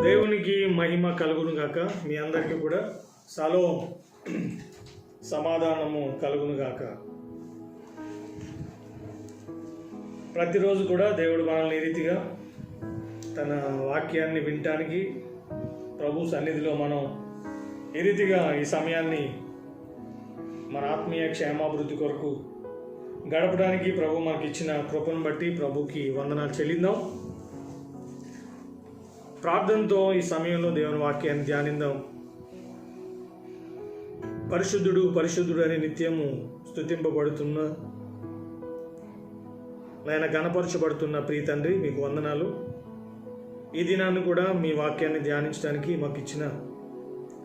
దేవునికి మహిమ కలుగును గాక. మీ అందరికీ కూడా షలోమ్, సమాధానము కలుగును గాక. ప్రతిరోజు కూడా దేవుడు మనల్ని ఈ రీతిగా తన వాక్యాన్ని వినటానికి ప్రభు సన్నిధిలో మనం ఈ రీతిగా ఈ సమయాన్ని మన ఆత్మీయ క్షేమాభివృద్ధి కొరకు గడపడానికి ప్రభు మనకి ఇచ్చిన కృపను బట్టి ప్రభుకి వందనాలు చెల్లిద్దాం. ప్రార్థనతో ఈ సమయంలో దేవుని వాక్యాన్ని ధ్యానిద్దాం. పరిశుద్ధుడు పరిశుద్ధుడు అని నిత్యము స్తుతింపబడుతున్న నాయన ఘనపరచబడుతున్న ప్రియ తండ్రి, మీకు వందనాలు. ఈ దినాన్ని కూడా మీ వాక్యాన్ని ధ్యానించడానికి మాకు ఇచ్చిన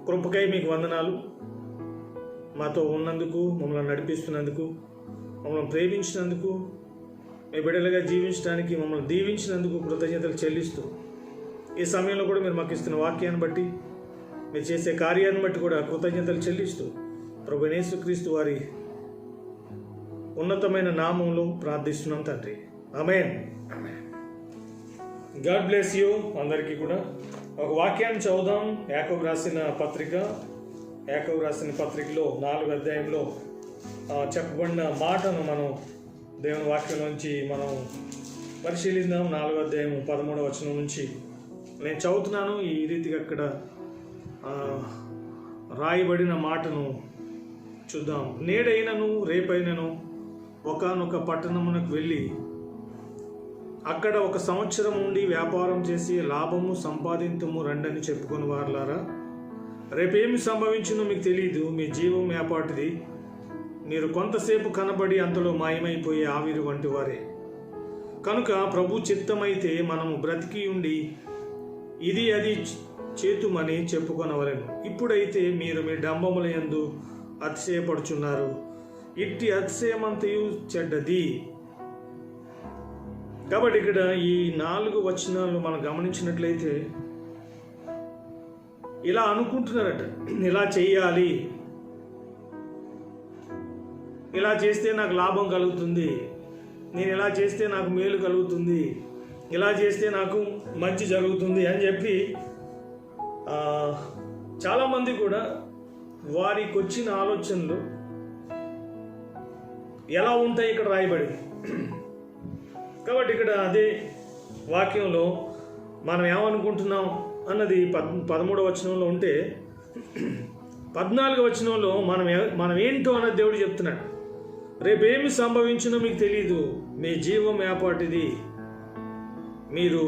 కృపకై మీకు వందనాలు. మాతో ఉన్నందుకు, మమ్మల్ని నడిపిస్తున్నందుకు, మమ్మల్ని ప్రేమించినందుకు, మీ బిడ్డలుగా జీవించడానికి మమ్మల్ని దీవించినందుకు కృతజ్ఞతలు చెల్లిస్తూ, ఈ సమయంలో కూడా మీరు మాకు ఇస్తున్న వాక్యాన్ని బట్టి, మీరు చేసే కార్యాన్ని బట్టి కూడా కృతజ్ఞతలు చెల్లిస్తూ ప్రభువైన యేసుక్రీస్తు వారి ఉన్నతమైన నామంలో ప్రార్థిస్తున్నాం తండ్రి. ఆమేన్. God bless you. అందరికీ కూడా ఒక వాక్యాన్ని చదువుదాం. యాకోబు రాసిన పత్రికలో 4వ అధ్యాయంలో చెప్పబడిన మాటను మనం దేవుని వాక్యం నుంచి మనం పరిశీలిద్దాం. 4వ అధ్యాయం 13వ వచనం నుంచి నేను చదువుతున్నాను. ఈ రీతిగా అక్కడ రాయబడిన మాటను చూద్దాం. నేడైనను రేపైనను ఒకానొక పట్టణమునకు వెళ్ళి అక్కడ 1 సంవత్సరం ఉండి వ్యాపారం చేసి లాభము సంపాదింతుము రండని చెప్పుకొని వారులారా, రేపేమి సంభవించిందో మీకు తెలియదు. మీ జీవం ఏపాటిది. మీరు కొంతసేపు కనబడి అంతలో మాయమైపోయే ఆవిరి వంటి వారే. కనుక ప్రభు చిత్తమైతే మనము బ్రతికి ఉండి ఇది అది చేతుమని చెప్పుకొనవలెను. ఇప్పుడైతే మీరు మీ డంబముల యందు అతిశయపడుచున్నారు. ఇట్టి అతిశయమంతయు చెడ్డది. కాబట్టి ఇక్కడ ఈ 4 వచనాలు మనం గమనించినట్లయితే ఇలా అనుకుంటున్నారట, ఇలా చెయ్యాలి, ఇలా చేస్తే నాకు లాభం కలుగుతుంది, నేను ఇలా చేస్తే నాకు మేలు కలుగుతుంది, ఇలా చేస్తే నాకు మంచి జరుగుతుంది అని చెప్పి చాలామంది కూడా వారికి వచ్చిన ఆలోచనలు ఎలా ఉంటాయి ఇక్కడ రాయబడి. కాబట్టి ఇక్కడ అదే వాక్యంలో మనం ఏమనుకుంటున్నాం అన్నది 13వ వచనంలో ఉంటే, 14వ వచనంలో మనం ఏంటో అన్నది దేవుడు చెప్తున్నాడు. రేపేమి సంభవించినో మీకు తెలియదు. మీ జీవం ఏపాటిది. మీరు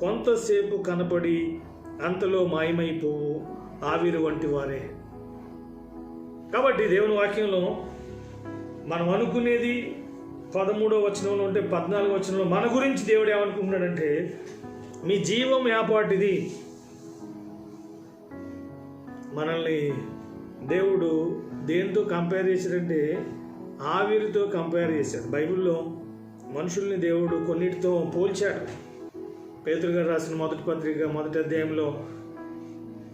కొంతసేపు కనపడి అంతలో మాయమైపోవు ఆవిరి వంటి వారే. కాబట్టి దేవుని వాక్యంలో మనం అనుకునేది 13వ వచనంలో ఉంటే 14వ వచనంలో మన గురించి దేవుడు ఏమనుకుంటున్నాడంటే, మీ జీవం ఏపాటిది. మనల్ని దేవుడు దేంతో కంపేర్ చేశాడంటే ఆవిరితో కంపేర్ చేశాడు. బైబిల్లో మనుషుల్ని దేవుడు కొన్నిటితో పోల్చాడు. పేతురు గారు రాసిన 1వ పత్రిక 1వ అధ్యాయంలో,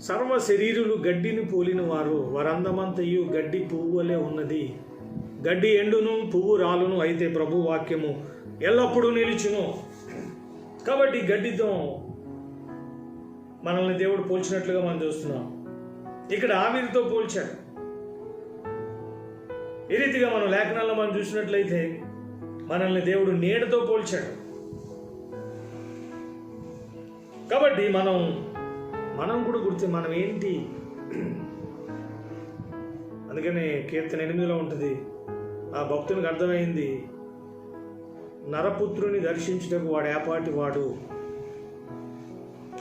సర్వ శరీరులు గడ్డిని పోలిన వారు, వారందమంతయు గడ్డి పువ్వు వలె ఉన్నది. గడ్డి ఎండును, పువ్వు రాలును, అయితే ప్రభు వాక్యము ఎల్లప్పుడూ నిలుచును. కాబట్టి గడ్డితో మనల్ని దేవుడు పోల్చినట్లుగా మనం చూస్తున్నాం. ఇక్కడ ఆవిరితో పోల్చాడు. ఈ రీతిగా మనం లేఖనాల్లో మనం చూసినట్లయితే మనల్ని దేవుడు నీడతో పోల్చాడు. కాబట్టి మనం కూడా మనం ఏంటి. అందుకని కీర్తన 8లో ఉంటుంది, ఆ భక్తునికి అర్థమైంది, నరపుత్రుని దర్శించుటకు వాడు ఏపాటి వాడు.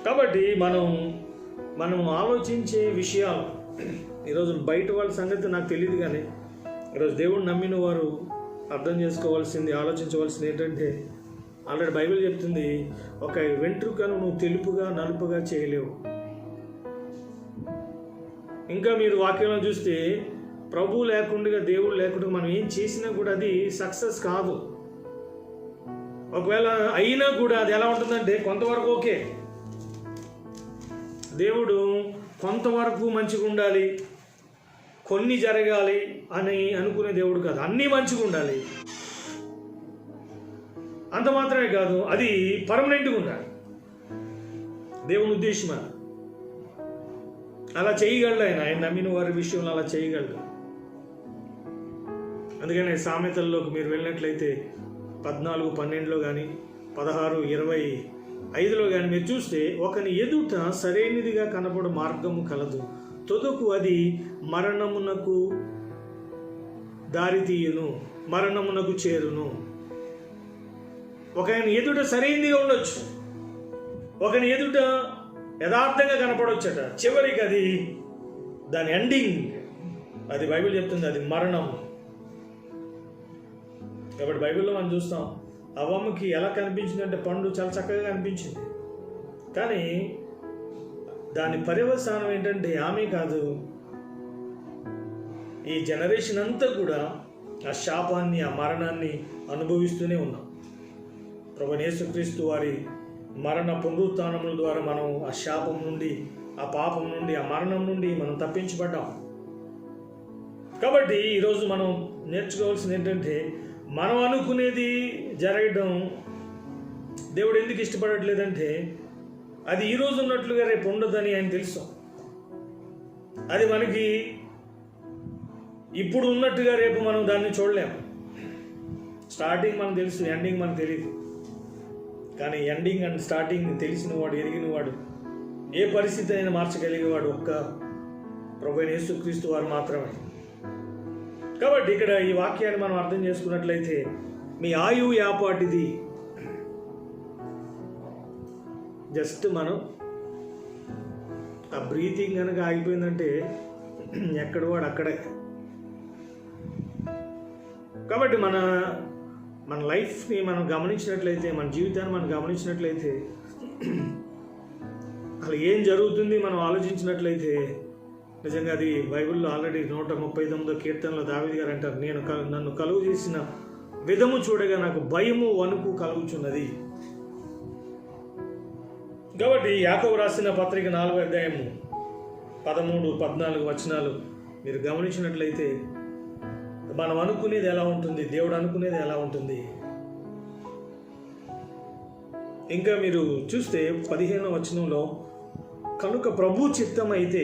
కాబట్టి మనం ఆలోచించే విషయాలు ఈరోజు బయట వాళ్ళ సంగతి నాకు తెలియదు, కానీ ఈరోజు దేవుడు నమ్మిన వారు అర్థం చేసుకోవాల్సింది, ఆలోచించవలసింది ఏంటంటే, ఆల్రెడీ బైబిల్ చెప్తుంది, ఒక వెంట్రుకను నువ్వు తెలుపుగా నలుపుగా చేయలేవు. ఇంకా మీరు వాక్యంలో చూస్తే ప్రభు లేకుండా, దేవుడు లేకుండా మనం ఏం చేసినా కూడా అది సక్సెస్ కాదు. ఒకవేళ అయినా కూడా అది ఎలా ఉంటుందంటే కొంతవరకు ఓకే. దేవుడు కొంతవరకు మంచిగా ఉండాలి, కొన్ని జరగాలి అని అనుకునే దేవుడు కాదు. అన్నీ మంచిగా ఉండాలి, అంత మాత్రమే కాదు, అది పర్మనెంట్గా ఉండాలి. దేవుని ఉద్దేశం అలా చేయగలడు. ఆయన నమ్మిన వారి విషయంలో అలా చేయగలడు. అందుకని సామెతల్లోకి మీరు వెళ్ళినట్లయితే 14:12 కానీ 16:25 కానీ మీరు చూస్తే, ఒకని ఎదుట సరైనదిగా కనపడు మార్గము కలదు, తొదకు అది మరణమునకు దారితీయును, మరణమునకు చేరును. ఒకని ఎదుట సరైనదిగా ఉండొచ్చు, ఒకని ఎదుట యథార్థంగా కనపడవచ్చట, చివరికి అది దాని ఎండింగ్, అది బైబిల్ చెప్తుంది, అది మరణం. కాబట్టి బైబిల్లో మనం చూస్తాం, అవ్వమ్మకి ఎలా కనిపించిందంటే పండు చాలా చక్కగా కనిపించింది, కానీ దాని పర్యవసానం ఏంటంటే ఆమె కాదు, ఈ జనరేషన్ అంతా కూడా ఆ శాపాన్ని, ఆ మరణాన్ని అనుభవిస్తూనే ఉన్నాం. ప్రభువైన యేసుక్రీస్తు వారి మరణ పునరుత్థానముల ద్వారా మనం ఆ శాపం నుండి, ఆ పాపం నుండి, ఆ మరణం నుండి మనం తప్పించబడ్డాం. కాబట్టి ఈరోజు మనం నేర్చుకోవాల్సింది ఏంటంటే, మనం అనుకునేది జరగడం దేవుడు ఎందుకు ఇష్టపడట్లేదంటే, అది ఈరోజు ఉన్నట్లుగా రేపు ఉండదని ఆయన తెలుసు. అది మనకి ఇప్పుడు ఉన్నట్టుగా రేపు మనం దాన్ని చూడలేము. స్టార్టింగ్ మనకు తెలుసు, ఎండింగ్ మనకు తెలియదు. కానీ ఎండింగ్ అండ్ స్టార్టింగ్ తెలిసినవాడు, ఎరిగినవాడు, ఏ పరిస్థితి అయినా మార్చగలిగేవాడు ఒక్క ప్రభువైన యేసుక్రీస్తు వారు మాత్రమే. కాబట్టి ఇక్కడ ఈ వాక్యాన్ని మనం అర్థం చేసుకున్నట్లయితే, మీ ఆయువు యాపాటిది. జస్ట్ మనం ఆ బ్రీతింగ్ కనుక ఆగిపోయిందంటే ఎక్కడ వాడు అక్కడే. కాబట్టి మన లైఫ్ని మనం గమనించినట్లయితే, మన జీవితాన్ని మనం గమనించినట్లయితే, అసలు ఏం జరుగుతుంది మనం ఆలోచించినట్లయితే, నిజంగా అది బైబిల్లో ఆల్రెడీ 139వ కీర్తనలో దావీదు గారు అంటారు, నన్ను కలుగు చేసిన విధము చూడగా నాకు భయము, వణుకు కలుగుచున్నది. కాబట్టి యాకోబు రాసిన పత్రిక 4వ అధ్యాయము 13-14 వచనాలు మీరు గమనించినట్లయితే, మనం అనుకునేది ఎలా ఉంటుంది, దేవుడు అనుకునేది ఎలా ఉంటుంది. ఇంకా మీరు చూస్తే 15వ వచనంలో, కనుక ప్రభు చిత్తం అయితే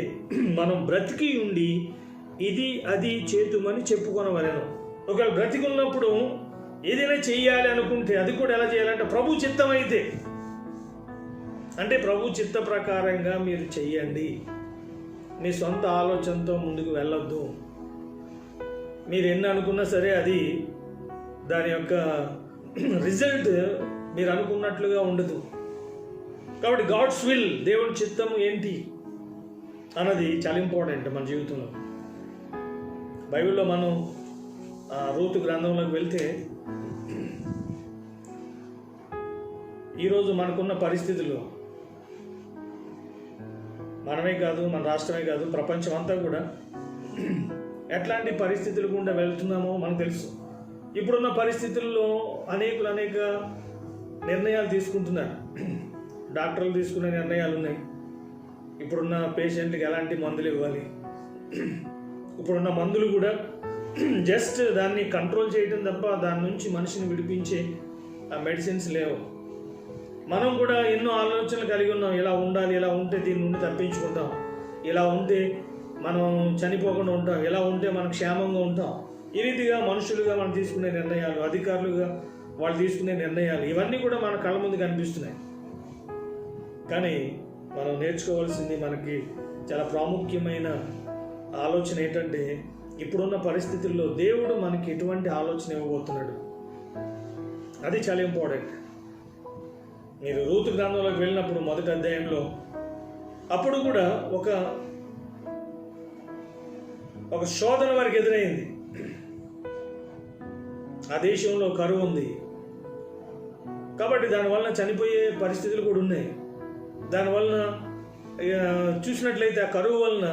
మనం బ్రతికి ఉండి ఇది అది చేతుమని చెప్పుకొనవలెను. ఒకవేళ బ్రతికి ఉన్నప్పుడు ఏదైనా చెయ్యాలి అనుకుంటే అది కూడా ఎలా చేయాలంటే ప్రభు చిత్తం అయితే, అంటే ప్రభు చిత్త ప్రకారంగా మీరు చెయ్యండి. మీ సొంత ఆలోచనతో ముందుకు వెళ్ళొద్దు. మీరు ఎన్ని అనుకున్నా సరే అది దాని యొక్క రిజల్ట్ మీరు అనుకున్నట్లుగా ఉండదు. కాబట్టి గాడ్స్ విల్, దేవుని చిత్తము ఏంటి అన్నది చాలా ఇంపార్టెంట్ మన జీవితంలో. బైబిల్లో మనం రూతు గ్రంథంలోకి వెళ్తే, ఈరోజు మనకున్న పరిస్థితుల్లో మనమే కాదు, మన రాష్ట్రమే కాదు, ప్రపంచం అంతా కూడా ఎట్లాంటి పరిస్థితులు గుండా వెళ్తున్నామో మనకు తెలుసు. ఇప్పుడున్న పరిస్థితుల్లో అనేక నిర్ణయాలు తీసుకుంటున్నారు. డాక్టర్లు తీసుకునే నిర్ణయాలు ఉన్నాయి. ఇప్పుడున్న పేషెంట్కి ఎలాంటి మందులు ఇవ్వాలి, ఇప్పుడున్న మందులు కూడా జస్ట్ దాన్ని కంట్రోల్ చేయడం తప్ప దాని నుంచి మనిషిని విడిపించే ఆ మెడిసిన్స్ లేవు. మనం కూడా ఎన్నో ఆలోచనలు కలిగి ఉన్నాం, ఇలా ఉండాలి, ఇలా ఉంటే దీని నుండి తప్పించుకుంటాం, ఇలా ఉంటే మనం చనిపోకుండా ఉంటాం, ఇలా ఉంటే మనం క్షేమంగా ఉంటాం. ఈ రీతిగా మనుషులుగా మనం తీసుకునే నిర్ణయాలు, అధికారులుగా వాళ్ళు తీసుకునే నిర్ణయాలు, ఇవన్నీ కూడా మన కళ్ళ ముందు కనిపిస్తున్నాయి. కానీ మనం నేర్చుకోవాల్సింది, మనకి చాలా ప్రాముఖ్యమైన ఆలోచన ఏంటంటే, ఇప్పుడున్న పరిస్థితుల్లో దేవుడు మనకి ఎటువంటి ఆలోచన ఇవ్వబోతున్నాడు, అది చాలా ఇంపార్టెంట్. మీరు రూతు గ్రంథంలోకి వెళ్ళినప్పుడు 1వ అధ్యాయంలో అప్పుడు కూడా ఒక శోధన వారికి ఎదురైంది. ఆ దేశంలో కరువు ఉంది కాబట్టి దానివల్ల చనిపోయే పరిస్థితులు కూడా ఉన్నాయి. దానివలన చూసినట్లయితే ఆ కరువు వలన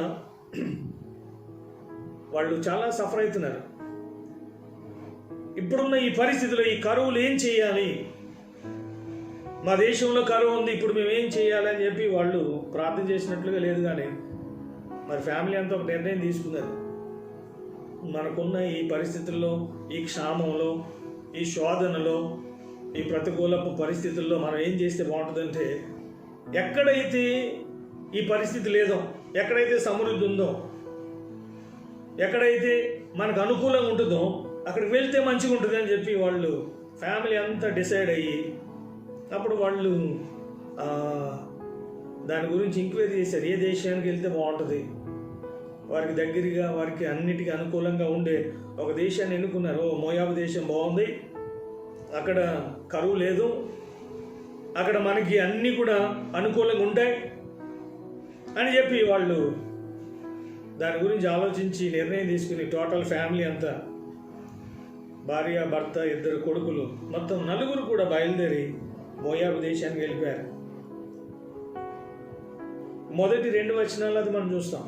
వాళ్ళు చాలా సఫర్ అవుతున్నారు. ఇప్పుడున్న ఈ పరిస్థితిలో ఈ కరువులు ఏం చేయాలి, మా దేశంలో కరువు ఉంది, ఇప్పుడు మేము ఏం చేయాలి అని చెప్పి వాళ్ళు ప్రార్థన చేసినట్లుగా లేదు. కానీ మరి ఫ్యామిలీ అంతా ఒక నిర్ణయం తీసుకున్నారు. మనకున్న ఈ పరిస్థితుల్లో, ఈ క్షామంలో, ఈ శోధనలో ఈ ప్రతికూలపు పరిస్థితుల్లో మనం ఏం చేస్తే బాగుంటుందంటే, ఎక్కడైతే ఈ పరిస్థితి లేదో, ఎక్కడైతే సమృద్ధి ఉందో, ఎక్కడైతే మనకు అనుకూలంగా ఉంటుందో అక్కడికి వెళ్తే మంచిగా ఉంటుంది అని చెప్పి వాళ్ళు ఫ్యామిలీ అంతా డిసైడ్ అయ్యి, అప్పుడు వాళ్ళు దాని గురించి ఎంక్వైరీ చేశారు. ఏ దేశానికి వెళ్తే బాగుంటుంది, వారికి దగ్గరగా, వారికి అన్నిటికీ అనుకూలంగా ఉండే ఒక దేశాన్ని ఎన్నుకున్నారు. మోయాబు దేశం బాగుంది, అక్కడ కరువు లేదు, అక్కడ మనకి అన్నీ కూడా అనుకూలంగా ఉంటాయి అని చెప్పి వాళ్ళు దాని గురించి ఆలోచించి నిర్ణయం తీసుకుని టోటల్ ఫ్యామిలీ అంతా, భార్య, భర్త, 2 కొడుకులు, మొత్తం 4 కూడా బయలుదేరి మోయాబు దేశానికి వెళ్ళిపోయారు. మొదటి 2 వచనాలు అది మనం చూస్తాం.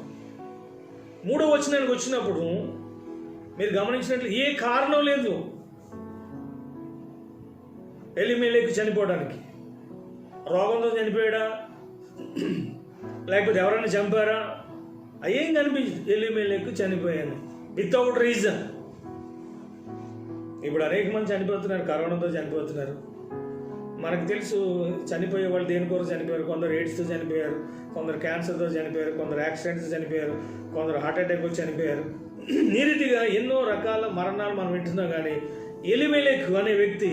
3వ వచనానికి వచ్చినప్పుడు మీరు గమనించినట్లు ఏ కారణం లేదు ఎలీమెలెకు చనిపోవడానికి. రోగంతో చనిపోయాడా, లేకపోతే ఎవరైనా చంపారా, అయ్యేం కనిపించదు. ఎలీమెలెకు చనిపోయాను వితౌట్ రీజన్. ఇప్పుడు అనేక మంది చనిపోతున్నారు, కరోనాతో చనిపోతున్నారు. మనకు తెలుసు చనిపోయే వాళ్ళు దేని కొరకు చనిపోయారు. కొందరు ఎయిడ్స్తో చనిపోయారు, కొందరు క్యాన్సర్తో చనిపోయారు, కొందరు యాక్సిడెంట్స్ చనిపోయారు, కొందరు హార్ట్ అటాక్ వచ్చి చనిపోయారు. ఈ రీతిగా ఎన్నో రకాల మరణాలు మనం వింటున్నాం. కానీ ఎలీమెలెకు అనే వ్యక్తి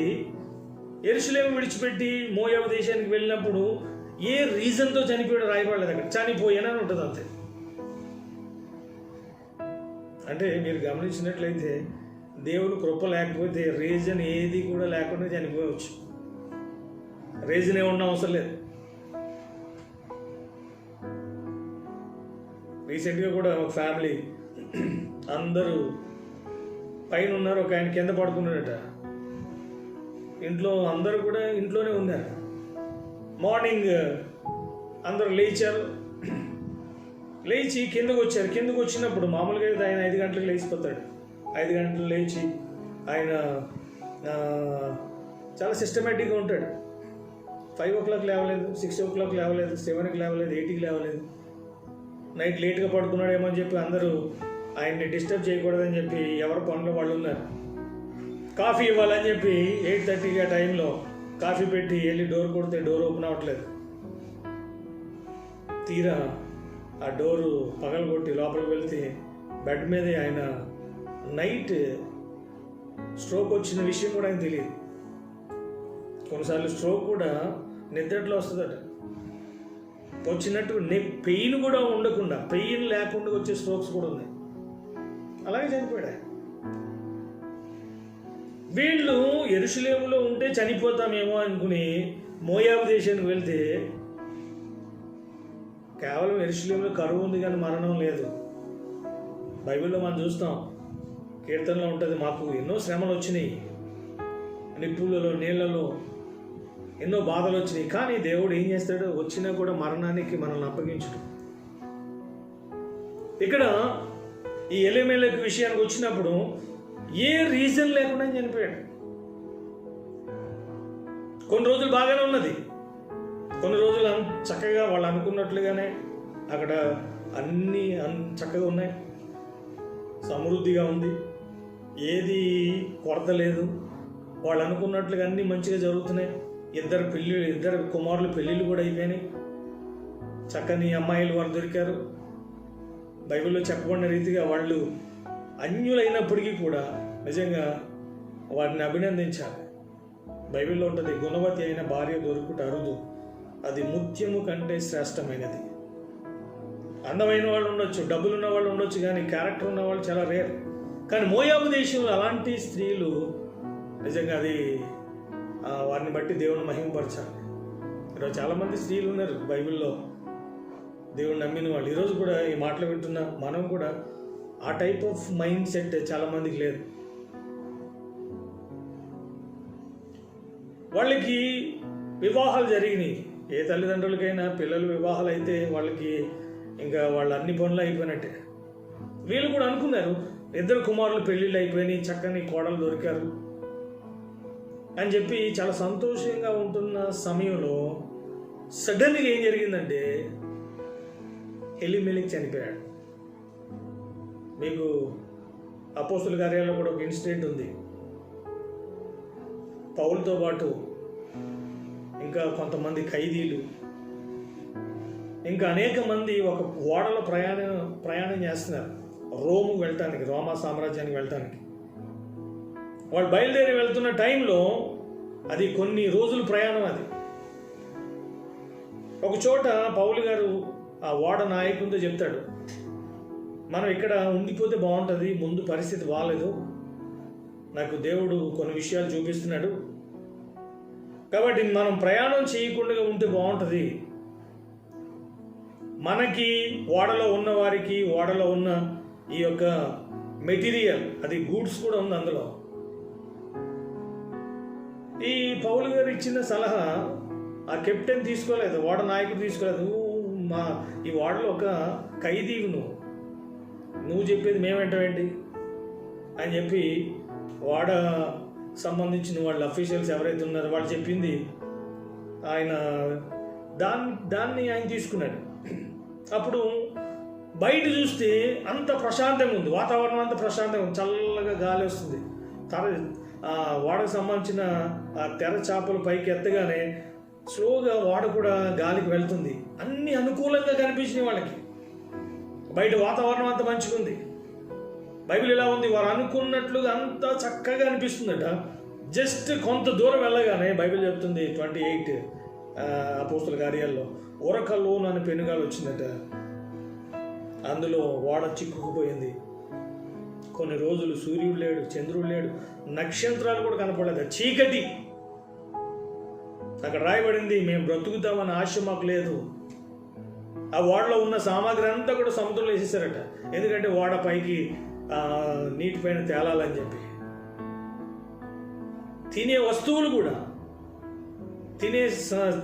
యెరూషలేము విడిచిపెట్టి మోయాబు దేశానికి వెళ్ళినప్పుడు ఏ రీజన్తో చనిపోయాడో రాయబడలేదు. అక్కడ చనిపోయానని ఉంటుంది అంతే. అంటే మీరు గమనించినట్లయితే దేవుడు కృప లేకపోతే రీజన్ ఏది కూడా లేకుండా చనిపోవచ్చు. రీజన్ ఏమన్నా అవసరం లేదు. రీసెంట్గా కూడా ఒక ఫ్యామిలీ అందరూ పైన ఉన్నారు, ఒక ఆయన కింద పడుకున్నాడట. ఇంట్లో అందరూ కూడా ఇంట్లోనే ఉన్నారు. మార్నింగ్ అందరూ లేచారు, లేచి కిందకు వచ్చారు. కిందకు వచ్చినప్పుడు మామూలుగా ఆయన 5 గంటలకు లేచిపోతాడు. 5 గంటలు లేచి ఆయన చాలా సిస్టమేటిక్గా ఉంటాడు. 5 o'clock లేవలేదు, 6 o'clock లేవలేదు, 7కి లేవలేదు, 8కి లేవలేదు. నైట్ లేట్గా పడుకున్నాడేమో అని చెప్పి అందరూ ఆయన్ని డిస్టర్బ్ చేయకూడదని చెప్పి ఎవరి పనులు వాళ్ళు ఉన్నారు. కాఫీ ఇవ్వాలని చెప్పి 8:30 టైంలో కాఫీ పెట్టి వెళ్ళి డోర్ కొడితే డోర్ ఓపెన్ అవ్వట్లేదు. తీరా ఆ డోరు పగలగొట్టి లోపలికి వెళ్తే బెడ్ మీదే ఆయన నైట్ స్ట్రోక్ వచ్చిన విషయం కూడా ఆయన తెలియదు. కొన్నిసార్లు స్ట్రోక్ కూడా నిద్రలో వస్తుందట. వచ్చినట్టు పెయిన్ కూడా ఉండకుండా, పెయిన్ లేకుండా వచ్చే స్ట్రోక్స్ కూడా ఉన్నాయి. అలాగే చనిపోయాడు. వీళ్ళు యెరూషలేములో ఉంటే చనిపోతామేమో అనుకుని మోయాబు దేశానికి వెళ్తే కేవలం యెరూషలేములో కరువు ఉంది కానీ మరణం లేదు. బైబిల్లో మనం చూస్తాం, కీర్తనలో ఉంటుంది, మాకు ఎన్నో శ్రమలు వచ్చినాయి, నిప్పులలో, నీళ్లలో ఎన్నో బాధలు వచ్చినాయి. కానీ దేవుడు ఏం చేస్తాడు, వచ్చినా కూడా మరణానికి మనల్ని అప్పగించడు. ఇక్కడ ఈ ఎలీమెలెకు విషయానికి వచ్చినప్పుడు ఏ రీజన్ లేకుండా చనిపోయాడు. కొన్ని రోజులు బాగానే ఉన్నది, కొన్ని రోజులు చక్కగా వాళ్ళు అనుకున్నట్లుగానే అక్కడ అన్నీ చక్కగా ఉన్నాయి, సమృద్ధిగా ఉంది, ఏది కొరత లేదు, వాళ్ళు అనుకున్నట్లుగా అన్నీ మంచిగా జరుగుతున్నాయి. 2 కుమారులు పెళ్ళిళ్ళు కూడా అయిపోయినాయి, చక్కని అమ్మాయిలు వారు దొరికారు. బైబిల్లో చెప్పబడిన రీతిగా వాళ్ళు అన్యులైనప్పటికీ కూడా నిజంగా వారిని అభినందించాలి. బైబిల్లో ఉంటుంది, గుణవతి అయిన భార్య దొరుకుట అరుదు, అది ముత్యము కంటే శ్రేష్టమైనది. అందమైన వాళ్ళు ఉండొచ్చు, డబ్బులు ఉన్న వాళ్ళు ఉండొచ్చు, కానీ క్యారెక్టర్ ఉన్న వాళ్ళు చాలా రేర్. కానీ మోయాబు దేశంలో అలాంటి స్త్రీలు నిజంగా అది వారిని బట్టి దేవుని మహిమపరచాలి. ఈరోజు చాలామంది స్త్రీలు ఉన్నారు బైబిల్లో, దేవుడు నమ్మిన వాళ్ళు. ఈరోజు కూడా ఈ మాటలు వింటున్న మనం కూడా ఆ టైప్ ఆఫ్ మైండ్ సెట్ చాలామందికి లేదు. వాళ్ళకి వివాహాలు జరిగినాయి. ఏ తల్లిదండ్రులకైనా పిల్లలు వివాహాలు అయితే వాళ్ళకి ఇంకా వాళ్ళ అన్ని పనులు అయిపోయినట్టే. వీళ్ళు కూడా అనుకున్నారు, 2 కుమారులు పెళ్ళిళ్ళు అయిపోయినాయి, చక్కని కోడలు దొరికారు అని చెప్పి చాలా సంతోషంగా ఉంటున్న సమయంలో సడన్గా ఏం జరిగిందంటే ఎలీమెలెకు చనిపోయాడు. మీకు అపోస్తుల కార్యాలయంలో కూడా ఒక ఇన్సిడెంట్ ఉంది. పౌలుతో పాటు ఇంకా కొంతమంది ఖైదీలు, ఇంకా అనేక మంది ఒక ఓడలో ప్రయాణం చేస్తున్నారు రోము వెళ్ళటానికి, రోమా సామ్రాజ్యానికి వెళ్ళటానికి. వాళ్ళు బయలుదేరి వెళ్తున్న టైంలో అది కొన్ని రోజుల ప్రయాణం. అది ఒక చోట పౌలు గారు ఆ ఓడ నాయకునితో చెప్తాడు, మనం ఇక్కడ ఉండిపోతే బాగుంటుంది, ముందు పరిస్థితి బాగాలేదు, నాకు దేవుడు కొన్ని విషయాలు చూపిస్తున్నాడు, కాబట్టి మనం ప్రయాణం చేయకుండా ఉంటే బాగుంటుంది. మనకి ఓడలో ఉన్న వారికి ఓడలో ఉన్న ఈ యొక్క మెటీరియల్, అది గూడ్స్ కూడా ఉంది అందులో. ఈ పౌలు గారు ఇచ్చిన సలహా ఆ కెప్టెన్ తీసుకోలేదు, ఓడ నాయకుడు తీసుకోలేదు. ఈ ఓడలో ఒక ఖైదీవి, నువ్వు చెప్పేది మేమేంటండి అని చెప్పి ఓడ సంబంధించిన వాళ్ళ అఫీషియల్స్ ఎవరైతే ఉన్నారో వాళ్ళు చెప్పింది ఆయన దాన్ని ఆయన తీసుకున్నాడు. అప్పుడు బయట చూస్తే అంత ప్రశాంతంగా ఉంది, వాతావరణం అంత ప్రశాంతంగా ఉంది, చల్లగా గాలి వస్తుంది. ఓడకు సంబంధించిన తెర చాపలు పైకి ఎత్తగానే స్లోగా ఓడ కూడా గాలికి వెళ్తుంది. అన్ని అనుకూలంగా కనిపించినాయి వాళ్ళకి. బయట వాతావరణం అంత మంచిగా ఉంది. బైబిల్ ఎలా ఉంది, వారు అనుకున్నట్లుగా అంత చక్కగా అనిపిస్తుందట. జస్ట్ కొంత దూరం వెళ్ళగానే బైబిల్ చెప్తుంది 28 అపోస్తల కార్యాల్లో ఉరకలోను అని పెనుగాలు వచ్చిందట. అందులో ఓడ చిక్కుకుపోయింది. కొన్ని రోజులు సూర్యుడు లేడు, చంద్రుడు లేడు, నక్షత్రాలు కూడా కనపడలేదు, చీకటి. అక్కడ రాయబడింది, మేము బ్రతుకుతామన్న ఆశ మాకు లేదు. ఆ ఓడలో ఉన్న సామాగ్రి అంతా కూడా సముద్రంలో వేసేసారట. ఎందుకంటే ఓడ పైకి నీటిపైన తేలాలని చెప్పి. తినే వస్తువులు కూడా,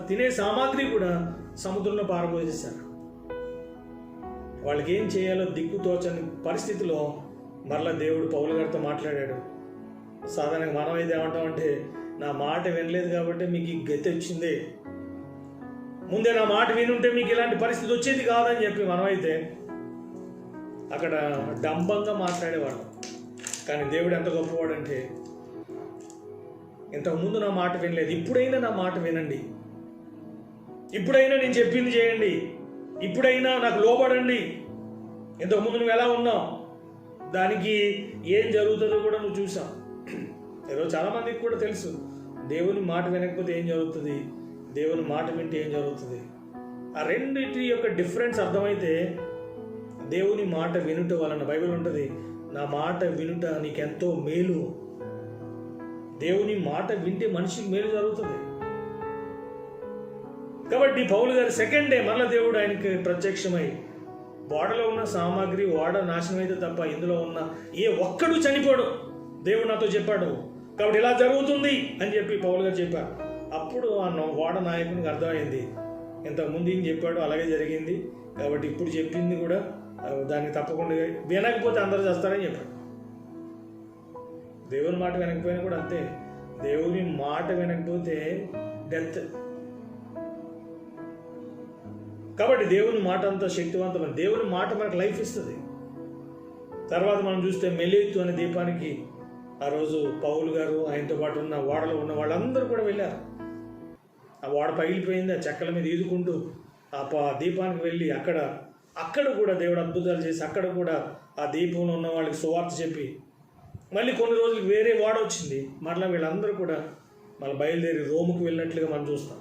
తినే సామాగ్రి కూడా సముద్రంలో పారబోసేశారు. వాళ్ళకి ఏం చేయాలో దిక్కుతోచని పరిస్థితిలో మరలా దేవుడు పౌలు గారితో మాట్లాడాడు. సాధారణంగా మనం అయితే ఏమంటామంటే, నా మాట వినలేదు కాబట్టి మీకు ఈ గతి వచ్చింది, ముందే నా మాట వినుంటే మీకు ఇలాంటి పరిస్థితి వచ్చేది కాదని చెప్పి మనమైతే అక్కడ డంబంగా మాట్లాడేవాడు. కానీ దేవుడు ఎంత గొప్పవాడంటే, ఇంతకుముందు నా మాట వినలేదు, ఇప్పుడైనా నా మాట వినండి, ఇప్పుడైనా నేను చెప్పింది చేయండి, ఇప్పుడైనా నాకు లోబడండి. ఇంతకుముందు నువ్వు ఎలా ఉన్నావు, దానికి ఏం జరుగుతుందో కూడా నువ్వు చూసావు. ఈరోజు చాలామందికి కూడా తెలుసు, దేవుని మాట వినకపోతే ఏం జరుగుతుంది, దేవుని మాట వింటే ఏం జరుగుతుంది. ఆ రెండింటి యొక్క డిఫరెన్స్ అర్థమైతే దేవుని మాట వినుట వలన, బైబిల్ ఉంటుంది, నా మాట వినుట నీకెంతో మేలు. దేవుని మాట వింటే మనిషికి మేలు జరుగుతుంది. కాబట్టి పౌలు గారు సెకండ్ డే మళ్ళీ దేవుడు ఆయనకి ప్రత్యక్షమై, ఓడలో ఉన్న సామాగ్రి ఓడ నాశనం అయితే తప్ప ఇందులో ఉన్న ఏ ఒక్కడు చనిపోడు, దేవుడు నాతో చెప్పాడు, కాబట్టి ఇలా జరుగుతుంది అని చెప్పి పౌలు గారు చెప్పారు. అప్పుడు ఆ ఓడ నాయకునికి అర్థమైంది, ఇంతకుముందు ఏం చెప్పాడు అలాగే జరిగింది, కాబట్టి ఇప్పుడు చెప్పింది కూడా దాన్ని తప్పకుండా వినకపోతే అందరూ చేస్తారని చెప్పాడు. దేవుని మాట వినకపోయినా కూడా అంతే, దేవుని మాట వినకపోతే డెత్. కాబట్టి దేవుని మాట అంత శక్తివంతమైన, దేవుని మాట మనకు లైఫ్ ఇస్తుంది. తర్వాత మనం చూస్తే మెలీతు అనే దీపానికి ఆ రోజు పౌలు గారు ఆయనతో పాటు ఉన్న ఓడలో ఉన్న వాళ్ళందరూ కూడా వెళ్ళారు. ఆ ఓడ పగిలిపోయింది, ఆ చెక్కల మీద ఈదుకుంటూ ఆ దీపానికి వెళ్ళి అక్కడ కూడా దేవుడు అద్భుతాలు చేసి అక్కడ కూడా ఆ దీపంలో ఉన్న వాళ్ళకి సువార్త చెప్పి, మళ్ళీ కొన్ని రోజులకి వేరే ఓడ వచ్చింది, మరలా వీళ్ళందరూ కూడా మళ్ళీ బయలుదేరి రోముకు వెళ్ళినట్లుగా మనం చూస్తాం.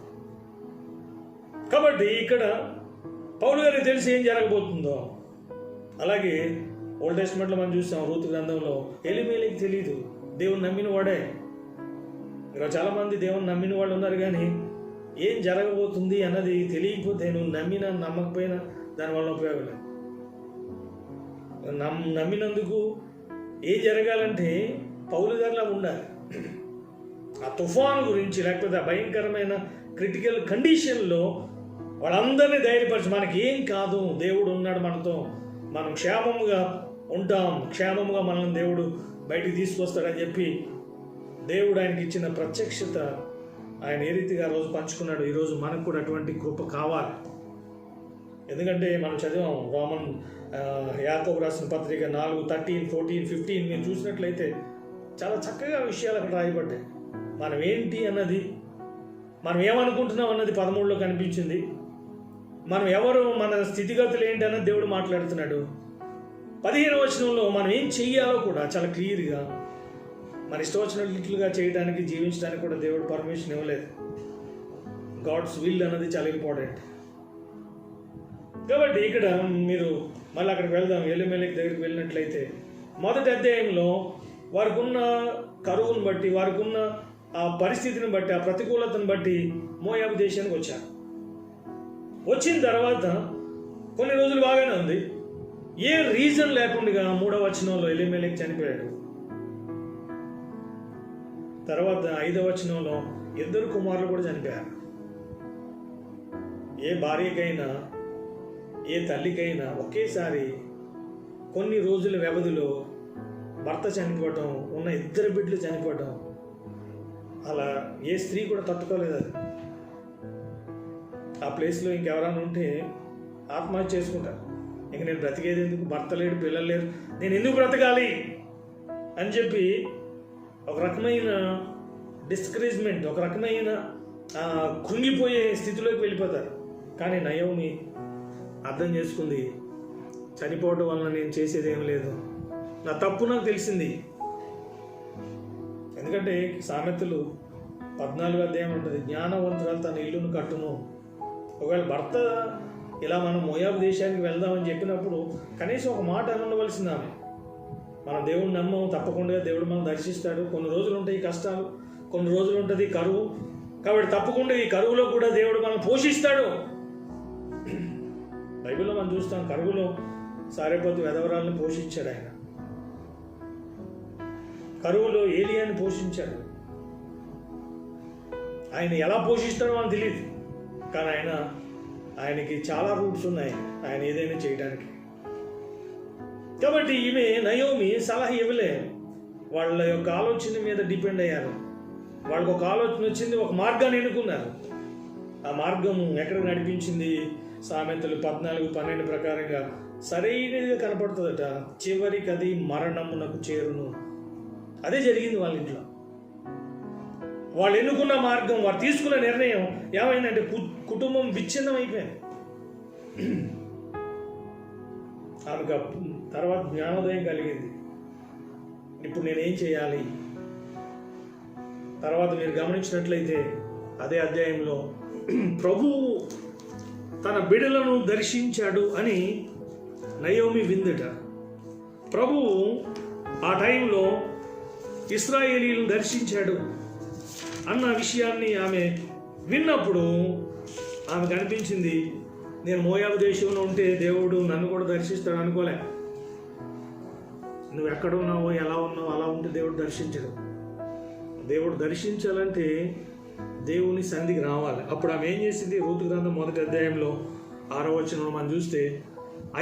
కాబట్టి ఇక్కడ పౌలు గారికి తెలిసి ఏం జరగబోతుందో, అలాగే ఓల్డ్ టెస్ట్మెంట్లో మనం చూస్తాం, రూతు గ్రంథంలో ఎలీమెలెకు తెలియదు, దేవుని నమ్మిన వాడే. ఇక్కడ చాలామంది దేవుని నమ్మిన వాళ్ళు ఉన్నారు, కానీ ఏం జరగబోతుంది అన్నది తెలియకపోతే నువ్వు నమ్మినా నమ్మకపోయినా దానివల్ల ఉపయోగం లేదు. నమ్మినందుకు ఏం జరగాలంటే పౌలు గారిలా ఉండాలి. ఆ తుఫాను గురించి, లేకపోతే ఆ భయంకరమైన క్రిటికల్ కండిషన్లో వాళ్ళందరినీ ధైర్యపరిచి, మనకి ఏం కాదు, దేవుడు ఉన్నాడు మనతో, మనం క్షేమముగా ఉంటాం, క్షేమముగా మనల్ని దేవుడు బయటికి తీసుకొస్తాడని చెప్పి దేవుడు ఆయనకి ఇచ్చిన ప్రత్యక్షత ఆయన ఏ రీతిగా రోజు పంచుకున్నాడు. ఈరోజు మనకు కూడా అటువంటి కృప కావాలి. ఎందుకంటే మనం చదివాం రోమన్ యాకోబు రాసిన పత్రిక 4:13, 14, 15 మీరు చూసినట్లయితే చాలా చక్కగా విషయాలు అక్కడ రాయబడ్డాయి. మనం ఏంటి అన్నది, మనం ఏమనుకుంటున్నాం అన్నది 13లో కనిపించింది. మనం ఎవరు, మన స్థితిగతులు ఏంటి అన్నది దేవుడు మాట్లాడుతున్నాడు. 15వ వచనంలో మనం ఏం చెయ్యాలో కూడా చాలా క్లియర్గా, మన ఇష్టం వచ్చినట్లుగా చేయడానికి, జీవించడానికి కూడా దేవుడు పర్మిషన్ ఇవ్వలేదు. గాడ్స్ విల్ అన్నది చాలా ఇంపార్టెంట్. కాబట్టి ఇక్కడ మీరు మళ్ళీ అక్కడికి వెళ్దాం. ఎలీమెలెకు దగ్గరికి వెళ్ళినట్లయితే మొదటి అధ్యాయంలో వారికి ఉన్న కరువును బట్టి, వారికి ఉన్న ఆ పరిస్థితిని బట్టి, ఆ ప్రతికూలతను బట్టి మోయాబు దేశానికి వచ్చారు. వచ్చిన తర్వాత కొన్ని రోజులు బాగానే ఉంది. ఏ రీజన్ లేకుండా 3వ వచనంలో ఎలీమెలెకు చనిపోయాడు. తర్వాత 5వ వచనంలో 2 కుమారులు కూడా చనిపోయారు. ఏ భార్యకైనా, ఏ తల్లికైనా ఒకేసారి కొన్ని రోజుల వ్యవధిలో భర్త చనిపోవటం, ఉన్న 2 బిడ్డలు చనిపోవటం, అలా ఏ స్త్రీ కూడా తట్టుకోలేదు. అది ఆ ప్లేస్లో ఇంకెవరైనా ఉంటే ఆత్మహత్య చేసుకుంటారు. ఇంక నేను బ్రతికేది ఎందుకు, భర్త లేడు, పిల్లలు లేరు, నేను ఎందుకు బ్రతకాలి అని చెప్పి ఒక రకమైన డిస్కరేజ్మెంట్, ఒక రకమైన కృంగిపోయే స్థితిలోకి వెళ్ళిపోతారు. కానీ నయోమి అర్థం చేసుకుంది, చనిపోవటం వలన నేను చేసేది ఏం లేదు, నా తప్పు నాకు తెలిసింది. ఎందుకంటే సామెతలు 14వ అధ్యాయం ఉంటుంది, జ్ఞానవంతురాలు తన ఇల్లును కట్టును. ఒకవేళ భర్త ఇలా మనం మోయాబు దేశానికి వెళ్దామని చెప్పినప్పుడు కనీసం ఒక మాట ఉండవలసింది ఆమె. మనం దేవుడిని నమ్మము, తప్పకుండా దేవుడు మనం దర్శిస్తాడు. కొన్ని రోజులు ఉంటాయి కష్టాలు, కొన్ని రోజులు ఉంటుంది కరువు. కాబట్టి తప్పకుండా ఈ కరువులో కూడా దేవుడు మనం పోషిస్తాడు. బైబిల్లో మనం చూస్తాం, కరువులో సారెపోతు వెధవరాలను పోషించాడు ఆయన. కరువులో ఏలియాని పోషించాడు. ఆయన ఎలా పోషిస్తాడో మనకు తెలియదు, కానీ ఆయనకి చాలా రూట్స్ ఉన్నాయి ఆయన ఏదైనా చేయడానికి. కాబట్టి ఈమె నయోమి సలహా ఇవ్వలే, వాళ్ళ యొక్క ఆలోచన మీద డిపెండ్ అయ్యారు. వాళ్ళకు ఒక ఆలోచన వచ్చింది, ఒక మార్గాన్ని ఎన్నుకున్నారు. ఆ మార్గం ఎక్కడికి నడిపించింది? సామెతలు 14:12 ప్రకారంగా సరైనదిగా కనపడుతుందట. చివరికి అది మరణమునకు చేరును. అదే జరిగింది వాళ్ళ ఇంట్లో. వాళ్ళు ఎన్నుకున్న మార్గం, వారు తీసుకున్న నిర్ణయం ఏమైందంటే కుటుంబం విచ్ఛిన్నం అయిపోయింది. ఆమెకు తర్వాత జ్ఞానోదయం కలిగింది, ఇప్పుడు నేనేం చేయాలి. తర్వాత మీరు గమనించినట్లయితే అదే అధ్యాయంలో ప్రభువు తన బిడ్డలను దర్శించాడు అని నయోమి విందట. ప్రభువు ఆ టైంలో ఇశ్రాయేలీలను దర్శించాడు అన్న విషయాన్ని ఆమె విన్నప్పుడు ఆమెకు అనిపించింది, నేను మోయాబు దేశంలో ఉంటే దేవుడు నన్ను కూడా దర్శిస్తాడు అనుకోలే. నువ్వు ఎక్కడ ఉన్నావో, ఎలా ఉన్నావో అలా ఉంటే దేవుడు దర్శించడు. దేవుడు దర్శించాలంటే దేవుని సన్నిధికి రావాలి. అప్పుడు ఆమె ఏం చేసింది? రూతు గ్రంథం 1వ అధ్యాయంలో 6వ వచనంలో మనం చూస్తే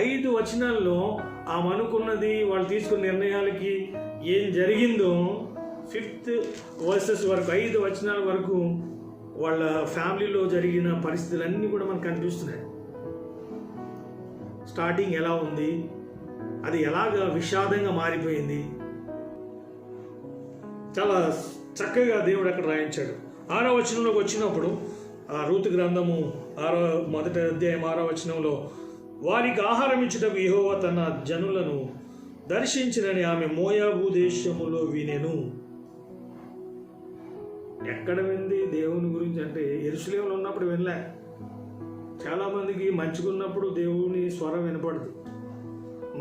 5 వచనాల్లో ఆమె అనుకున్నది, వాళ్ళు తీసుకున్న నిర్ణయాలకి ఏం జరిగిందో 5th వర్సెస్ వరకు, 5 వచనాల వరకు వాళ్ళ ఫ్యామిలీలో జరిగిన పరిస్థితులన్నీ కూడా మనకు కనిపిస్తున్నాయి. స్టార్టింగ్ ఎలా ఉంది, అది ఎలాగా విషాదంగా మారిపోయింది, చాలా చక్కగా దేవుడు అక్కడ రాయించాడు. 6వ వచనంలోకి వచ్చినప్పుడు, ఆ రూతు గ్రంథము 1వ అధ్యాయం 6వ వచనంలో, వారికి ఆహారం ఇచ్చుటకు యెహోవా తన జనులను దర్శించినని ఆమె మోయాబు దేశములో వినెను. ఎక్కడ వింది దేవుని గురించి అంటే యెరూషలేములో ఉన్నప్పుడు వినలే. చాలామందికి మంచిగా ఉన్నప్పుడు దేవుని స్వరం వినపడదు,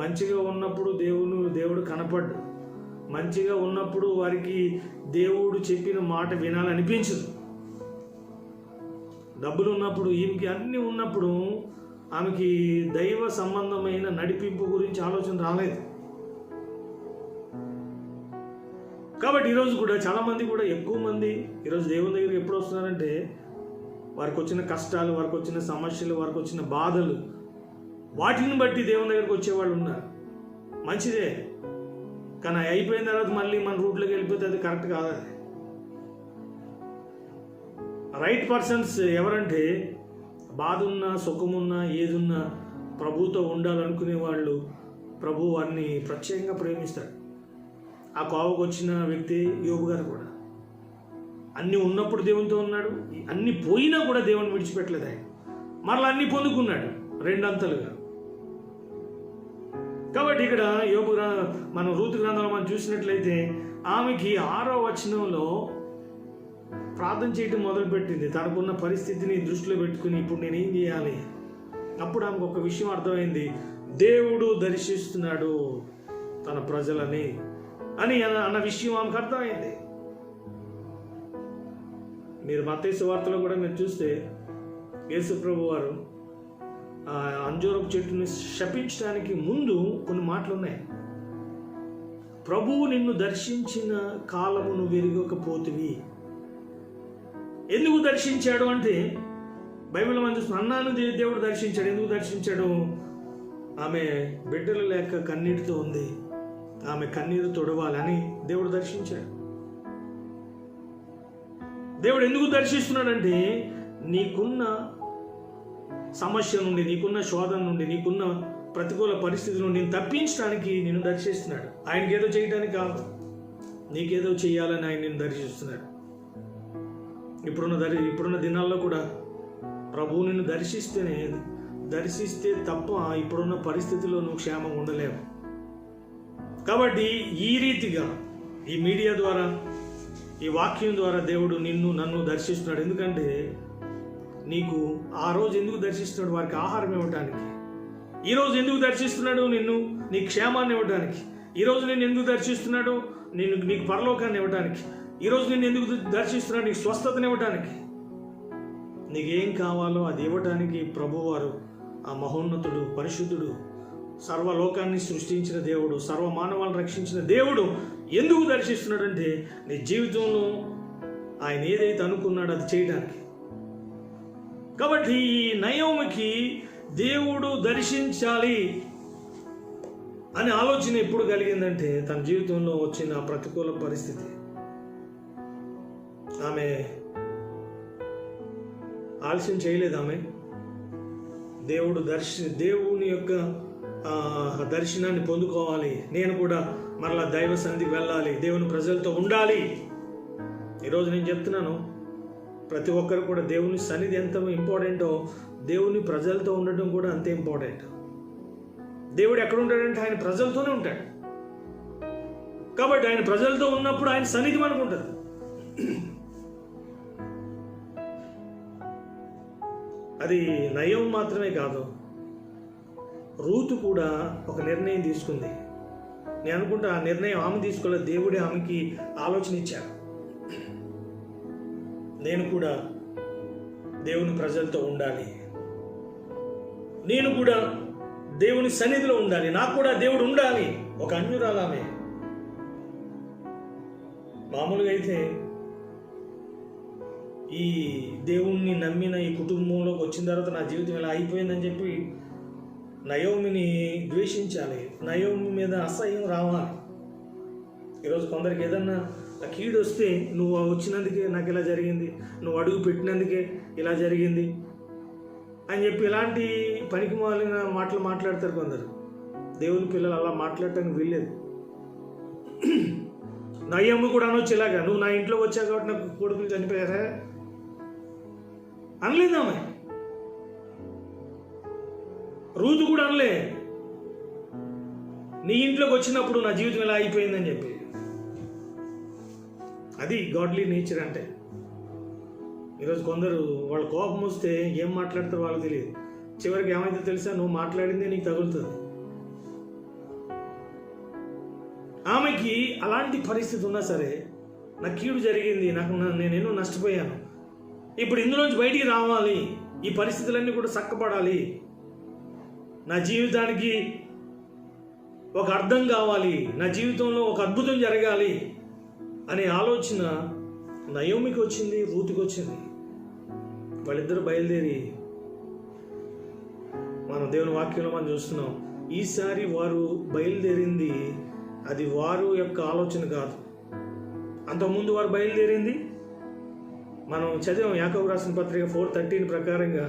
మంచిగా ఉన్నప్పుడు దేవుడు కనపడ్డు, మంచిగా ఉన్నప్పుడు వారికి దేవుడు చెప్పిన మాట వినాలనిపించదు. డబ్బులు ఉన్నప్పుడు, ఈమెకి అన్నీ ఉన్నప్పుడు ఆమెకి దైవ సంబంధమైన నడిపింపు గురించి ఆలోచన రాలేదు. కాబట్టి ఈరోజు కూడా చాలామంది కూడా, ఎక్కువ మంది ఈరోజు దేవుని దగ్గరికి ఎప్పుడు వస్తున్నారంటే వారికి వచ్చిన కష్టాలు, వారికి వచ్చిన సమస్యలు, వారికి వచ్చిన బాధలు, వాటిని బట్టి దేవుని దగ్గరికి వచ్చేవాళ్ళు ఉన్నారు. మంచిదే, కానీ అయిపోయిన తర్వాత మళ్ళీ మన రూట్లోకి వెళ్ళిపోతే అది కరెక్ట్ కాదు. రైట్ పర్సన్స్ ఎవరంటే బాధ ఉన్నా, సుఖమున్నా, ఏదున్నా ప్రభుతో ఉండాలనుకునే వాళ్ళు ప్రభు వారిని ప్రత్యేకంగా ప్రేమిస్తాడు. ఆ కోవకు వచ్చిన వ్యక్తి యోబు గారు కూడా. అన్నీ ఉన్నప్పుడు దేవునితో ఉన్నాడు, అన్నీ పోయినా కూడా దేవుని విడిచిపెట్టలేదు ఆయన. మరలా అన్నీ పొందుకున్నాడు రెండంతలుగా. కాబట్టి ఇక్కడ మనం రూతు గ్రంథంలో మనం చూసినట్లయితే ఆమెకి 6వ వచనంలో ప్రార్థన చేయటం మొదలుపెట్టింది. తనకున్న పరిస్థితిని దృష్టిలో పెట్టుకుని ఇప్పుడు నేనేం చేయాలి. అప్పుడు ఆమెకు ఒక విషయం అర్థమైంది, దేవుడు దర్శిస్తున్నాడు తన ప్రజలని అన్న విషయం ఆమెకు అర్థమైంది. మీరు మత్తయి సువార్తలో కూడా మీరు చూస్తే యేసు ప్రభు వారు అంజూరపు చెట్టుని శపించడానికి ముందు కొన్ని మాటలు ఉన్నాయి. ప్రభువు నిన్ను దర్శించిన కాలమును వెరగకపోతివి. ఎందుకు దర్శించాడు అంటే బైబిల్ మనం చూస్తున్న అన్నాను దేవుడు దర్శించాడు. ఎందుకు దర్శించాడు? ఆమె బిడ్డలు లేక కన్నీటితో ఉంది, ఆమె కన్నీరు తొడవాలి అని దేవుడు దర్శించాడు. దేవుడు ఎందుకు దర్శిస్తున్నాడంటే నీకున్న సమస్య నుండి, నీకున్న శోధన నుండి, నీకున్న ప్రతికూల పరిస్థితి నుండి నేను తప్పించడానికి నిన్ను దర్శిస్తున్నాడు. ఆయనకి ఏదో చేయడానికి కాదు, నీకేదో చేయాలని ఆయన నిన్ను దర్శిస్తున్నాడు. ఇప్పుడున్న దినాల్లో కూడా ప్రభువు నిన్ను దర్శిస్తే తప్ప ఇప్పుడున్న పరిస్థితిలో నువ్వు క్షేమంగా ఉండలేవు. కాబట్టి ఈ రీతిగా ఈ మీడియా ద్వారా, ఈ వాక్యం ద్వారా దేవుడు నన్ను దర్శిస్తున్నాడు. ఎందుకంటే నీకు ఆ రోజు ఎందుకు దర్శిస్తున్నాడు? వారికి ఆహారం ఇవ్వడానికి. ఈరోజు ఎందుకు దర్శిస్తున్నాడు? నీ క్షేమాన్ని ఇవ్వడానికి. ఈరోజు నేను ఎందుకు దర్శిస్తున్నాడు? నీకు పరలోకాన్ని ఇవ్వడానికి. ఈరోజు నేను ఎందుకు దర్శిస్తున్నాడు? నీకు స్వస్థతని ఇవ్వడానికి. నీకేం కావాలో అది ఇవ్వడానికి ప్రభువారు, ఆ మహోన్నతుడు, పరిశుద్ధుడు, సర్వలోకాన్ని సృష్టించిన దేవుడు, సర్వ మానవాలను రక్షించిన దేవుడు ఎందుకు దర్శిస్తున్నాడంటే నీ జీవితంలో ఆయన ఏదైతే అనుకున్నాడో అది చేయడానికి. కాబట్టి ఈ నయోమికి దేవుడు దర్శించాలి అనే ఆలోచన ఎప్పుడు కలిగిందంటే తన జీవితంలో వచ్చిన ప్రతికూల పరిస్థితి. ఆమె ఆలస్యం చేయలేదు. ఆమె దేవుని యొక్క దర్శనాన్ని పొందుకోవాలి, నేను కూడా మరలా దైవ సన్నిధికి వెళ్ళాలి, దేవుని ప్రజలతో ఉండాలి. ఈరోజు నేను చెప్తున్నాను, ప్రతి ఒక్కరు కూడా దేవుని సన్నిధి ఎంత ఇంపార్టెంటో దేవుని ప్రజలతో ఉండటం కూడా అంతే ఇంపార్టెంట్. దేవుడు ఎక్కడ ఉంటాడంటే ఆయన ప్రజలతోనే ఉంటాడు. కాబట్టి ఆయన ప్రజలతో ఉన్నప్పుడు ఆయన సన్నిధి మనకు ఉంటుంది. అది నయం మాత్రమే కాదు, రూతు కూడా ఒక నిర్ణయం తీసుకుంది. నేను అనుకుంటా ఆ నిర్ణయం ఆమె తీసుకోలేదు, దేవుడే ఆమెకి ఆలోచన ఇచ్చాడు. నేను కూడా దేవుని ప్రజలతో ఉండాలి, నేను కూడా దేవుని సన్నిధిలో ఉండాలి, నాకు కూడా దేవుడు ఉండాలి. ఒక అన్యురాలామే. మామూలుగా అయితే ఈ దేవుణ్ణి నమ్మిన ఈ కుటుంబంలోకి వచ్చిన తర్వాత నా జీవితం ఇలా అయిపోయిందని చెప్పి నయోమిని ద్వేషించాలి, నయోమి మీద అసహ్యం రావాలి. ఈరోజు కొందరికి ఏదన్నా కీడు వస్తే నువ్వు వచ్చినందుకే నాకు ఇలా జరిగింది, నువ్వు అడుగు పెట్టినందుకే ఇలా జరిగింది అని చెప్పి ఇలాంటి పనికి మాలిన మాటలు మాట్లాడతారు కొందరు. దేవుని పిల్లలు అలా మాట్లాడటానికి వీల్లేదు. నయోమి కూడా అనొచ్చు ఇలాగా, నువ్వు నా ఇంట్లో వచ్చావు కాబట్టి నాకు కొడుకులు చనిపోయారా అనలేదు ఆమె. రూతు కూడా అనలే, నీ ఇంట్లోకి వచ్చినప్పుడు నా జీవితం ఇలా అయిపోయిందని చెప్పి. అది గాడ్లీ నేచర్ అంటే. ఈరోజు కొందరు వాళ్ళ కోపం వస్తే ఏం మాట్లాడతారో వాళ్ళకి తెలియదు. చివరికి ఏమైతే తెలుసా, నువ్వు మాట్లాడిందే నీకు తగులుతుంది. ఆమెకి అలాంటి పరిస్థితి ఉన్నా సరే, నాకు కీడు జరిగింది, నేనేనో నష్టపోయాను, ఇప్పుడు ఇందులోంచి బయటికి రావాలి, ఈ పరిస్థితులన్నీ కూడా చక్కబడాలి, నా జీవితానికి ఒక అర్థం కావాలి, నా జీవితంలో ఒక అద్భుతం జరగాలి అనే ఆలోచన నయోమికి వచ్చింది, రూతుకి వచ్చింది. వాళ్ళిద్దరూ బయలుదేరి, మనం దేవుని వాక్యంలో మనం చూస్తున్నాం, ఈసారి వారు బయలుదేరింది అది వారు యొక్క ఆలోచన కాదు. అంతకుముందు వారు బయలుదేరింది మనం చదివాం యాకోబు రాసిన పత్రిక 4:13 ప్రకారంగా,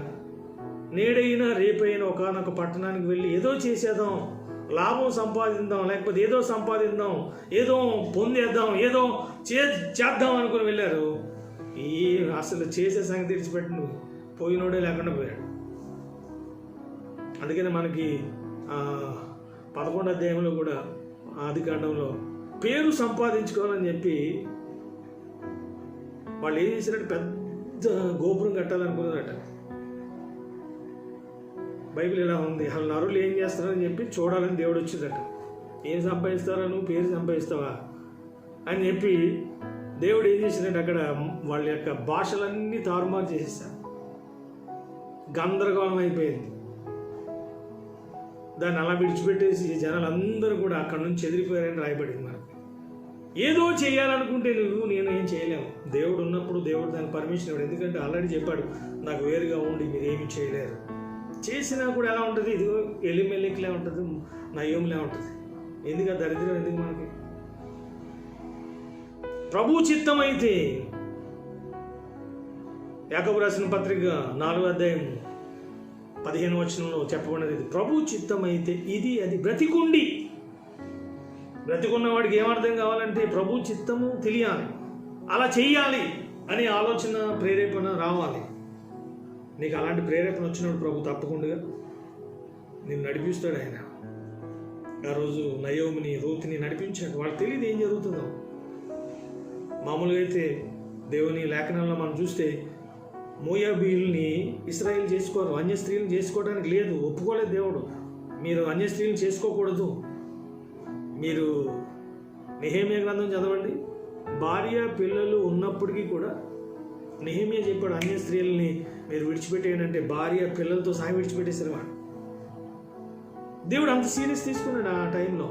నేడైనా రేపైనా ఒకానొక పట్టణానికి వెళ్ళి ఏదో చేసేద్దాం, లాభం సంపాదిద్దాం, లేకపోతే ఏదో సంపాదిద్దాం, ఏదో పొందేద్దాం, ఏదో చేద్దాం అనుకుని వెళ్ళారు. ఈ అసలు చేసే సంగతి తెచ్చిపెట్టి నువ్వు పోయినోడే లేకుండా పోయాడు. అందుకని మనకి 11వ అధ్యాయంలో కూడా ఆదికాండంలో పేరు సంపాదించుకోవాలని చెప్పి వాళ్ళు ఏం చేశారంటే పెద్ద గోపురం కట్టాలనుకున్నారట. బైబిల్ ఇలా ఉంది, అసలు నరులు ఏం చేస్తారని చెప్పి చూడాలని దేవుడు వచ్చిందట. ఏం సంపాదిస్తారా నువ్వు, పేరు సంపాదిస్తావా అని చెప్పి దేవుడు ఏం చేశాడంటే అక్కడ వాళ్ళ యొక్క భాషలన్నీ తారుమారు చేసేసారు. గందరగోళం అయిపోయింది. దాన్ని అలా విడిచిపెట్టేసి జనాలందరూ కూడా అక్కడ నుంచి చెదిరిపోయారని రాయబడింది. మనకు ఏదో చేయాలనుకుంటే నేను ఏం చేయలేము. దేవుడు ఉన్నప్పుడు దేవుడు దానికి పర్మిషన్ ఇవ్వడు. ఎందుకంటే ఆల్రెడీ చెప్పాడు, నాకు వేరుగా ఉండి మీరు ఏమి చేయలేరు. చేసినా కూడా ఎలా ఉంటుంది, ఇదిగో ఎలిమెలిక్లే ఉంటుంది, నయోమిలే ఉంటుంది. ఎందుకు ఆ దరిద్రం, ఎందుకు మనకి? ప్రభు చిత్తం అయితే యాకోబు రాసిన పత్రిక 4వ అధ్యాయం 15వ వచనంలో చెప్పబడినది, ప్రభు చిత్తం అయితే ఇది అది బ్రతికున్న వాడికి ఏమర్థం కావాలంటే ప్రభు చిత్తము తెలియాలి, అలా చెయ్యాలి అనే ఆలోచన ప్రేరేపణ రావాలి. నీకు అలాంటి ప్రేరేపణ వచ్చినప్పుడు ప్రభు తప్పకుండా నేను నడిపిస్తాడు. ఆయన ఆ రోజు నయోమిని రూతుని నడిపించాడు. వాళ్ళకి తెలియదు ఏం జరుగుతుందో. మామూలుగా అయితే దేవుని లేఖనాల్లో మనం చూస్తే మోయాబీయుల్ని ఇశ్రాయేలు చేసుకోరు, అన్య స్త్రీలను చేసుకోవడానికి లేదు, ఒప్పుకోలేదు దేవుడు. మీరు అన్య స్త్రీలను చేసుకోకూడదు. మీరు నెహెమ్యా గ్రంథం చదవండి. భార్య పిల్లలు ఉన్నప్పటికీ కూడా నెహెమ్యా చెప్పాడు, అన్య స్త్రీలని మీరు విడిచిపెట్టేయంటే భార్య పిల్లలతో సహా విడిచిపెట్టేశారు వాడు. దేవుడు అంత సీరియస్ తీసుకున్నాడు ఆ టైంలో.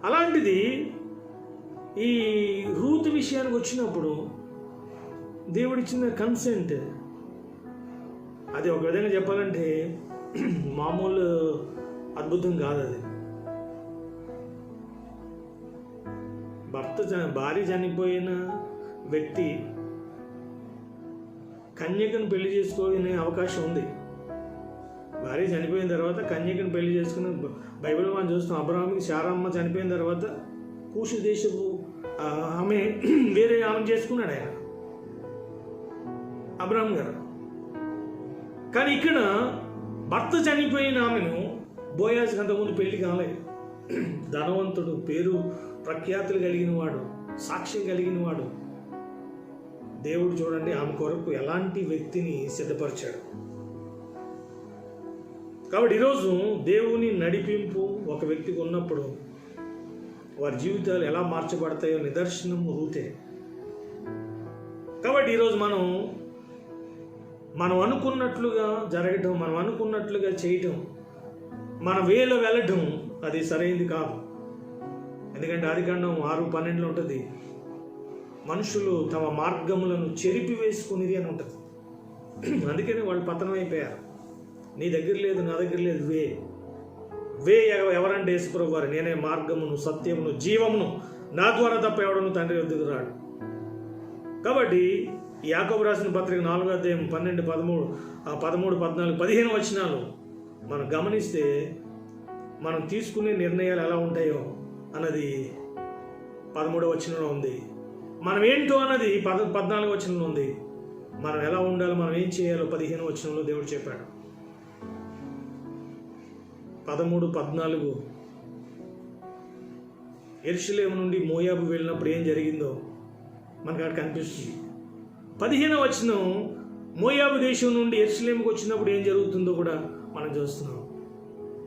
అలాంటిది ఈ రూతు విషయానికి వచ్చినప్పుడు దేవుడిచ్చిన కన్సెంట్ అది ఒక విధంగా చెప్పాలంటే మామూలు అద్భుతం కాదు. అది భార్య చనిపోయిన వ్యక్తి కన్యకను పెళ్లి చేసుకునే అవకాశం ఉంది. భార్య చనిపోయిన తర్వాత కన్యకను పెళ్లి చేసుకుని బైబిల్ మనం చూస్తాం. అబ్రహాముకి శారమ్మ చనిపోయిన తర్వాత కూషు దేశపు ఆమె వేరే ఆమె చేసుకున్నాడు ఆయన, అబ్రహాం గారు. కానీ ఇక్కడ భర్త చనిపోయిన ఆమెను బోయాజుకి అంతకుముందు పెళ్లి కాలేదు. ధనవంతుడు, పేరు ప్రఖ్యాతులు కలిగిన వాడు, సాక్ష్యం కలిగిన వాడు. దేవుడు చూడండి ఆమె కొరకు ఎలాంటి వ్యక్తిని సిద్ధపరిచాడు. కాబట్టి ఈరోజు దేవుని నడిపింపు ఒక వ్యక్తికి ఉన్నప్పుడు వారి జీవితాలు ఎలా మార్చబడతాయో నిదర్శనం రూతే. కాబట్టి ఈరోజు మనం అనుకున్నట్లుగా జరగటం, మనం అనుకున్నట్లుగా చేయటం, మన వేలో వెళ్ళటం అది సరైనది కాదు. ఎందుకంటే ఆదికాండం 6:12 ఉంటుంది, మనుషులు తమ మార్గములను చెరిపి వేసుకునేది అని ఉంటుంది. అందుకని వాళ్ళు పతనం అయిపోయారు. నీ దగ్గర లేదు, నా దగ్గర లేదు. వే ఎవరంటే యేసుప్రభు వారు, నేనే మార్గమును సత్యమును జీవమును, నా ద్వారా తప్ప ఎవడను తండ్రి వద్దకు రాడు. కాబట్టి యాకోబు రాసిన పత్రిక 4వ అధ్యాయం 12, 13, 14, 15 వచనాలు మనం గమనిస్తే మనం తీసుకునే నిర్ణయాలు ఎలా ఉంటాయో అన్నది 13వ వచనంలో ఉంది. మనం ఏంటో అన్నది 14వ వచనంలో ఉంది. మనం ఎలా ఉండాలో, మనం ఏం చేయాలో 15వ వచనంలో దేవుడు చెప్పాడు. 13, 14 యెరూషలేము నుండి మోయాబు వెళ్ళినప్పుడు ఏం జరిగిందో మనకు అక్కడ కనిపిస్తుంది. 15వ వచనం మోయాబు దేశం నుండి యెరూషలేముకు వచ్చినప్పుడు ఏం జరుగుతుందో కూడా మనం చూస్తున్నాం.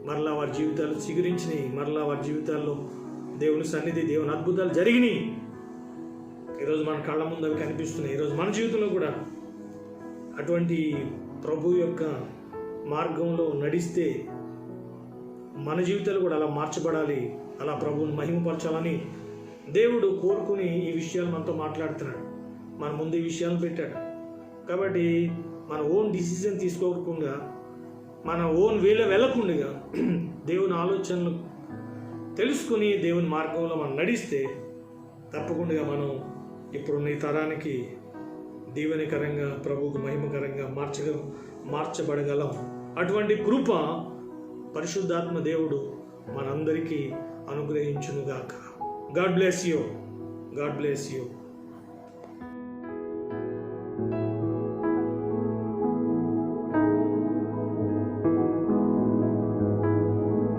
మరలా వారి జీవితాలు చిగురించినాయి. మరలా వారి జీవితాల్లో దేవుని సన్నిధి, దేవుని అద్భుతాలు జరిగినాయి. ఈరోజు మన కళ్ళ ముందు అవి కనిపిస్తున్నాయి. ఈరోజు మన జీవితంలో కూడా అటువంటి ప్రభు యొక్క మార్గంలో నడిస్తే మన జీవితాలు కూడా అలా మార్చబడాలి, అలా ప్రభువుని మహిమపరచాలని దేవుడు కోరుకుని ఈ విషయాలు మనతో మాట్లాడుతున్నాడు. మన ముందు ఈ విషయాలను పెట్టాడు. కాబట్టి మన ఓన్ డిసిజన్ తీసుకోకుండా, మన ఓన్ వేలో వెళ్ళకుండా దేవుని ఆలోచనలు తెలుసుకుని దేవుని మార్గంలో మనం నడిస్తే తప్పకుండా మనం ఇప్పుడున్న ఈ తరానికి దీవెనకరంగా, ప్రభువుకు మహిమకరంగా మార్చబడగలం. అటువంటి కృప పరిశుద్ధాత్మ దేవుడు మనందరికీ అనుగ్రహించునుగాక. God bless you.